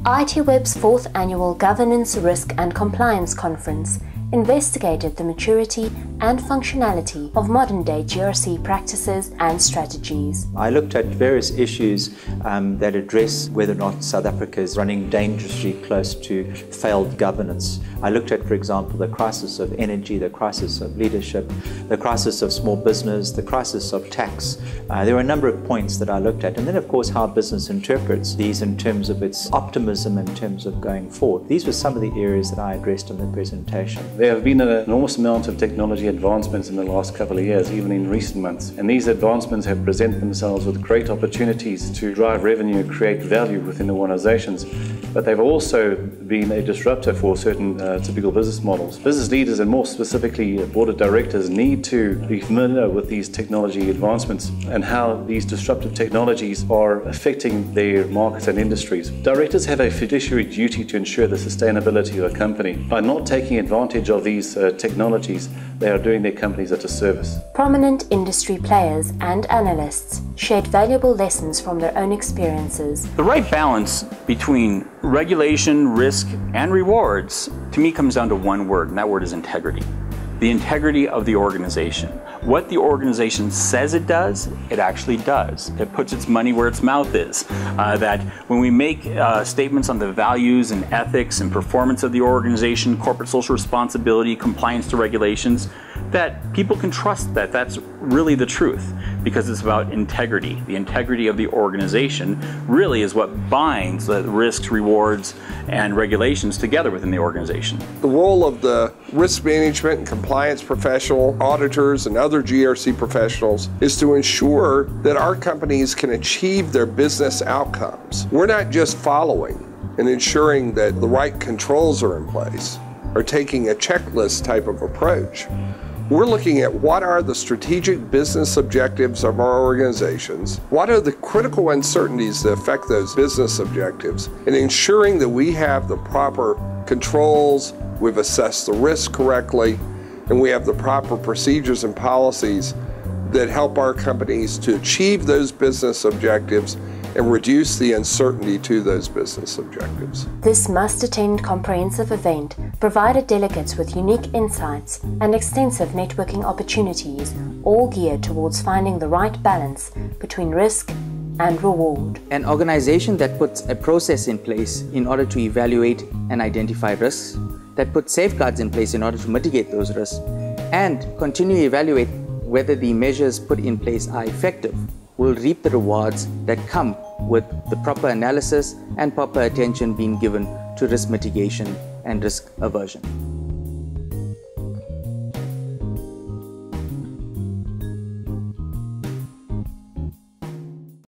ITWeb's 4th Annual Governance, Risk and Compliance Conference investigated the maturity and functionality of modern-day GRC practices and strategies. I looked at various issues that address whether or not South Africa is running dangerously close to failed governance. I looked at, for example, the crisis of energy, the crisis of leadership, the crisis of small business, the crisis of tax. There were a number of points that I looked at, and then of course how business interprets these in terms of its optimism in terms of going forward. These were some of the areas that I addressed in the presentation. There have been an enormous amount of technology advancements in the last couple of years, even in recent months, and these advancements have presented themselves with great opportunities to drive revenue and create value within organizations, but they've also been a disruptor for certain typical business models. Business leaders, and more specifically board of directors, need to be familiar with these technology advancements and how these disruptive technologies are affecting their markets and industries. Directors have a fiduciary duty to ensure the sustainability of a company. By not taking advantage of these technologies, they are doing their companies a disservice. Prominent industry players and analysts shared valuable lessons from their own experiences. The right balance between regulation, risk, and rewards, to me, comes down to one word, and that word is integrity. The integrity of the organization. What the organization says it does, it actually does. It puts its money where its mouth is. That when we make statements on the values and ethics and performance of the organization, corporate social responsibility, compliance to regulations, that people can trust that that's really the truth, because it's about integrity. The integrity of the organization really is what binds the risks, rewards, and regulations together within the organization. The role of the risk management and compliance professional, auditors, and other GRC professionals is to ensure that our companies can achieve their business outcomes. We're not just following and ensuring that the right controls are in place or taking a checklist type of approach. We're looking at what are the strategic business objectives of our organizations, what are the critical uncertainties that affect those business objectives, and ensuring that we have the proper controls, we've assessed the risk correctly, and we have the proper procedures and policies that help our companies to achieve those business objectives and reduce the uncertainty to those business objectives. This must-attend comprehensive event provided delegates with unique insights and extensive networking opportunities, all geared towards finding the right balance between risk and reward. An organization that puts a process in place in order to evaluate and identify risks, that puts safeguards in place in order to mitigate those risks, and continue to evaluate whether the measures put in place are effective, will reap the rewards that come with the proper analysis and proper attention being given to risk mitigation and risk aversion.